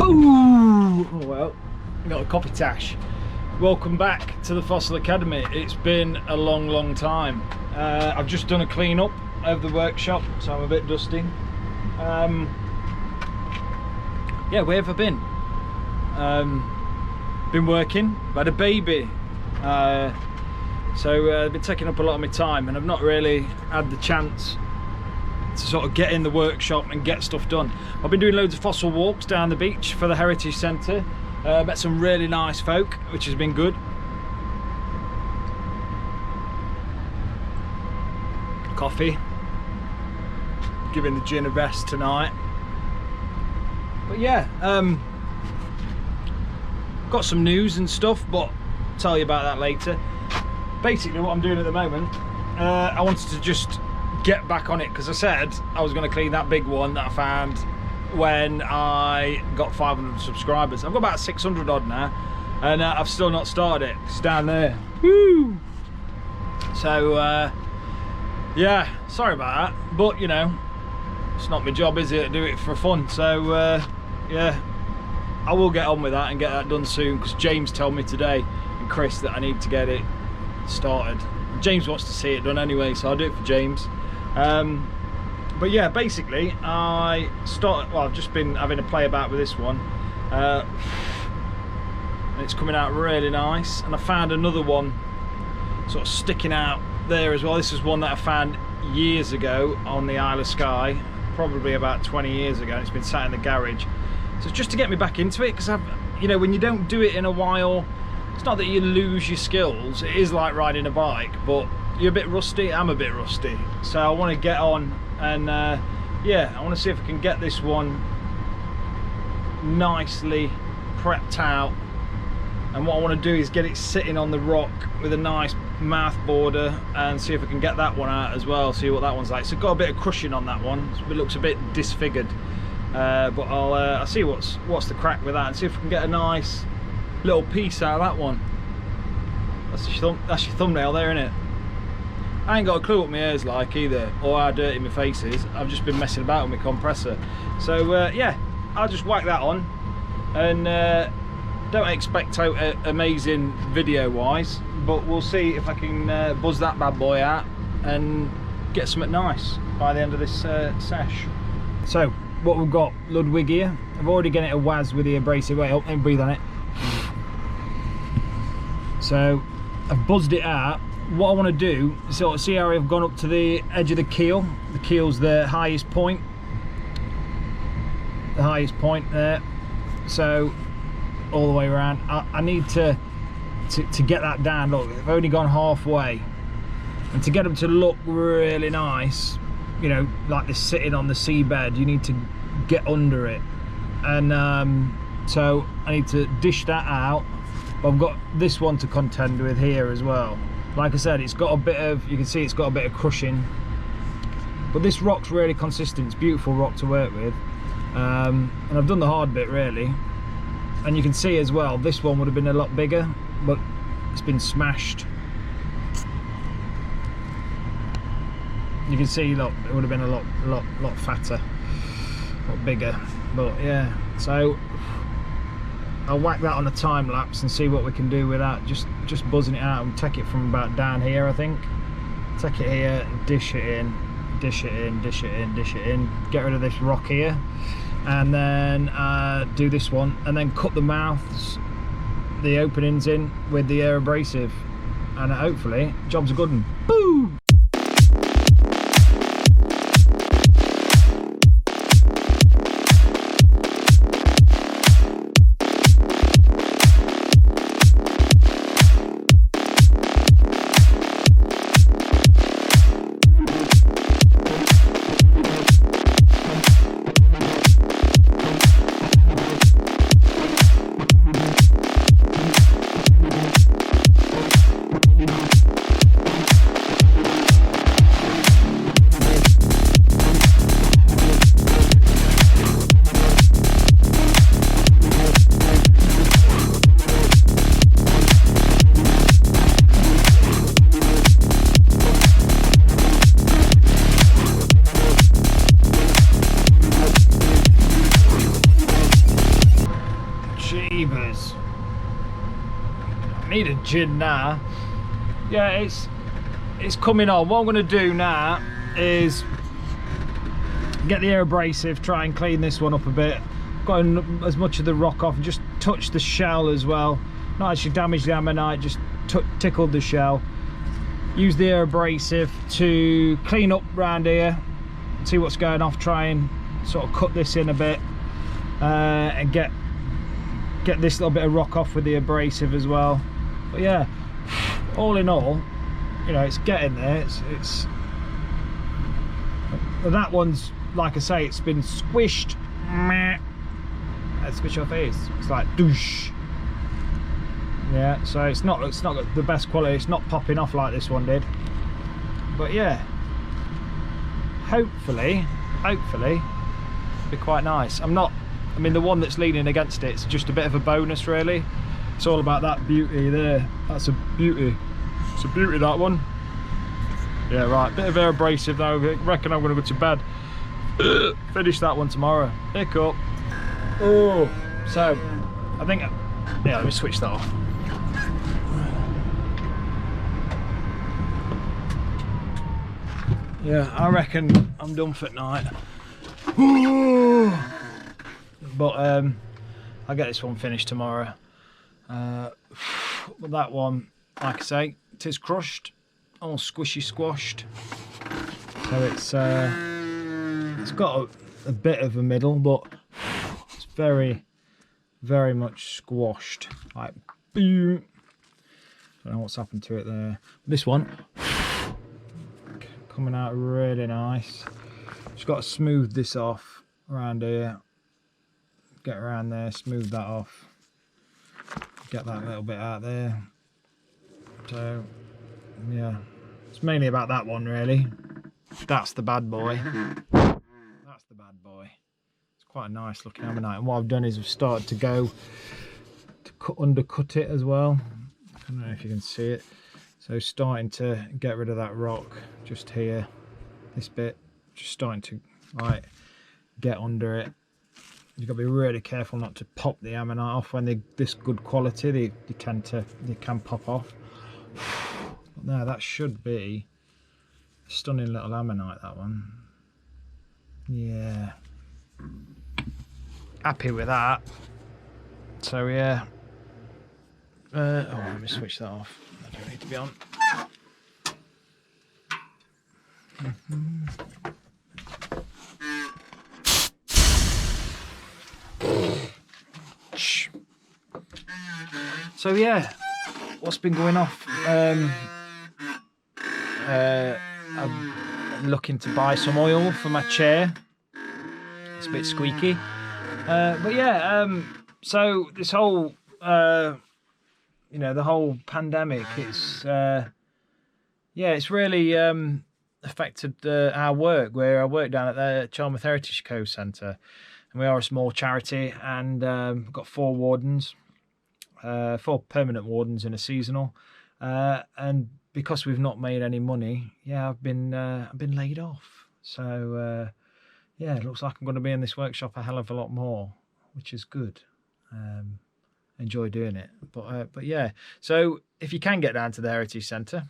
Oh well, we got a coffee tash. Welcome back to the Fossil Academy. It's been a long time. I've just done a clean up of the workshop, so I'm a bit dusty. Yeah, where have I been? Been working. I've had a baby, so I've been taking up a lot of my time, and I've not really had the chance to sort of get in the workshop and get stuff done. I've been doing loads of fossil walks down the beach for the Heritage Centre. Met some really nice folk, which has been good. Coffee. Giving the gin a rest tonight. But yeah, got some news and stuff, but I'll tell you about that later. Basically what I'm doing at the moment, I wanted to just get back on it, because I said I was going to clean that big one that I found when I got 500 subscribers. I've got about 600 odd now, and I've still not started it. It's down there. Woo! So yeah, sorry about that, but you know, it's not my job, is it, to do it for fun. So yeah, I will get on with that and get that done soon, because James told me today, and Chris, that I need to get it started. James wants to see it done anyway, so I'll do it for James. But yeah, basically I've just been having a play about with this one, and it's coming out really nice. And I found another one sort of sticking out there as well. This is one that I found years ago on the Isle of Skye, probably about 20 years ago, and it's been sat in the garage. So it's just to get me back into it, because you know, when you don't do it in a while, it's not that you lose your skills, it is like riding a bike, but you're a bit rusty. I'm a bit rusty, so I want to get on, and yeah, I want to see if I can get this one nicely prepped out. And what I want to do is get it sitting on the rock with a nice mouth border, and see if I can get that one out as well, see what that one's like. So got a bit of crushing on that one, it looks a bit disfigured, but I'll see what's the crack with that, and see if I can get a nice little piece out of that one. That's your thumbnail there, isn't it? I ain't got a clue what my hair's like either, or how dirty my face is. I've just been messing about with my compressor. So yeah, I'll just whack that on, and don't expect out amazing video wise, but we'll see if I can buzz that bad boy out and get something nice by the end of this sesh. So what we've got, Ludwig here. I've already given it a waz with the abrasive. Wait, let me breathe on it. So I've buzzed it out. What I want to do is sort of see how I've gone up to the edge of the keel. The keel's the highest point. The highest point there. So all the way around. I need to get that down. Look, I've only gone halfway. And to get them to look really nice, you know, like this sitting on the seabed, you need to get under it. And so I need to dish that out. But I've got this one to contend with here as well. Like I said, it's got a bit of, you can see it's got a bit of crushing, but this rock's really consistent. It's a beautiful rock to work with, and I've done the hard bit really. And you can see as well, this one would have been a lot bigger, but it's been smashed. You can see, look, it would have been a lot fatter, a lot bigger. But yeah, so I'll whack that on a time lapse and see what we can do with that. Just buzzing it out, and take it from about down here, I think. Take it here, dish it in, dish it in, dish it in, dish it in. Get rid of this rock here, and then do this one, and then cut the mouths, the openings in with the air abrasive, and hopefully job's a good one. Boom! neighbours. I need a gin now. Yeah, it's coming on. What I'm going to do now is get the air abrasive, try and clean this one up a bit. Got as much of the rock off and just touch the shell as well. Not actually damage the ammonite, just tickled the shell. Use the air abrasive to clean up round here, see what's going off, try and sort of cut this in a bit and get this little bit of rock off with the abrasive as well. But yeah, all in all, you know, it's getting there. It's that one's, like I say, it's been squished. Let's squish your face. It's like douche. Yeah, so it's not the best quality. It's not popping off like this one did. But yeah, hopefully be quite nice. I mean, the one that's leaning against it's just a bit of a bonus, really. It's all about that beauty there. That's a beauty. It's a beauty, that one. Yeah, right. Bit of air abrasive though. I reckon I'm going to go to bed. Finish that one tomorrow. Hiccup. Oh, so I think, yeah, let me switch that off. Yeah, I reckon I'm done for tonight. But I'll get this one finished tomorrow. But that one, like I say, it is crushed, all squishy squashed. So it's got a bit of a middle, but it's very, very much squashed. Like, boom. Don't know what's happened to it there. This one coming out really nice. Just got to smooth this off around here. Get around there, smooth that off. Get that little bit out there. So yeah, it's mainly about that one really. That's the bad boy. That's the bad boy. It's quite a nice looking ammonite. And what I've done is I've started to go to undercut it as well. I don't know if you can see it. So starting to get rid of that rock just here, this bit, just starting to get under it. You've got to be really careful not to pop the ammonite off when they're this good quality. They can pop off. But no, that should be a stunning little ammonite, that one. Yeah, happy with that. So yeah. Oh, let me switch that off. I don't need to be on. So yeah, what's been going off? I'm looking to buy some oil for my chair. It's a bit squeaky. But yeah, so this whole you know, the whole pandemic, it's really affected our work. Where I work down at the Charmouth Heritage Co Centre, and we are a small charity, and we've got 4 wardens, 4 permanent wardens and a seasonal, and because we've not made any money, yeah, I've been laid off. So yeah, it looks like I'm going to be in this workshop a hell of a lot more, which is good. Enjoy doing it, but yeah, so if you can get down to the Heritage Centre,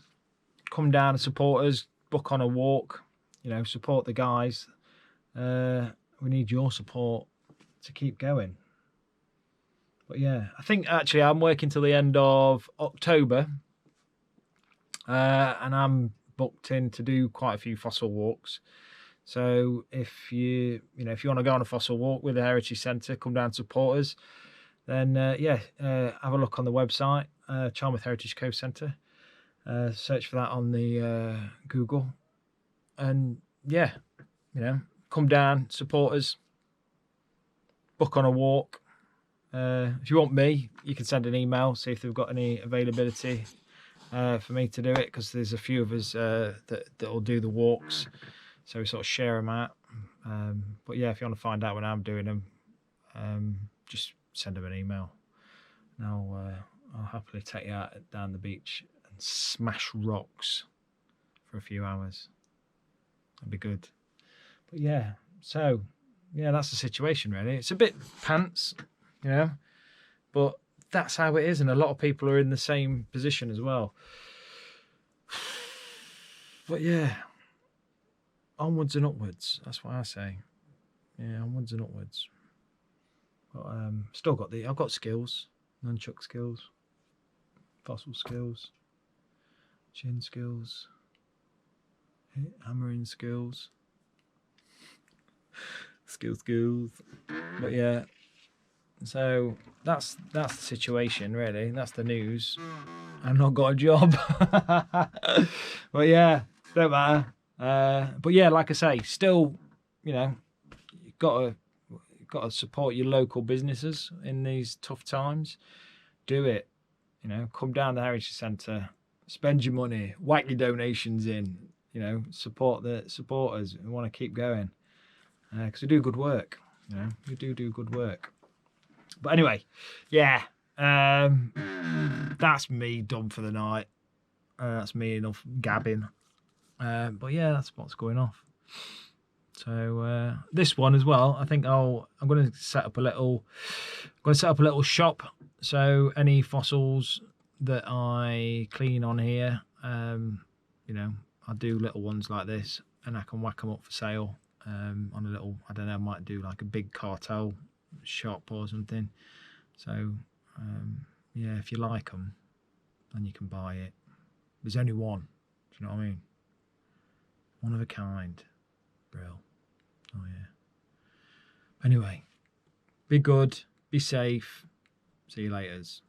come down and support us, book on a walk, you know, support the guys. We need your support to keep going. But yeah, I think actually I'm working till the end of October, and I'm booked in to do quite a few fossil walks. So if you want to go on a fossil walk with the Heritage Centre, come down and support us. Then yeah, have a look on the website, Charmouth Heritage Co Centre. Search for that on the Google, and yeah, you know, come down, support us, book on a walk. If you want me, you can send an email, see if they've got any availability for me to do it, because there's a few of us that will do the walks, so we sort of share them out. But yeah, if you want to find out when I'm doing them, just send them an email, and I'll happily take you out down the beach and smash rocks for a few hours. That'd be good. But yeah, so yeah, that's the situation really. It's a bit pants, you know, but that's how it is, and a lot of people are in the same position as well. But yeah, onwards and upwards. That's what I say. Yeah, onwards and upwards. But still got I've got skills, nunchuck skills, fossil skills, chin skills, hammering skills, skills. But yeah, so that's the situation really. That's the news. I've not got a job. But yeah, don't matter. But yeah, like I say, still, you know, you've got to support your local businesses in these tough times. Do it. You know, come down the Heritage Centre, spend your money, whack your donations in. You know, support the supporters who want to keep going, because we do good work. You know, we do good work. But anyway, yeah, that's me done for the night. That's me enough gabbing. But yeah, that's what's going off. So this one as well, I think I'm going to set up a little shop. So any fossils that I clean on here, you know, I'll do little ones like this, and I can whack them up for sale on a little, I don't know, I might do like a big cartel shop or something. So yeah, if you like them, then you can buy it. There's only one. Do you know what I mean? One of a kind. Brill. Oh yeah. Anyway, be good, be safe. See you laters.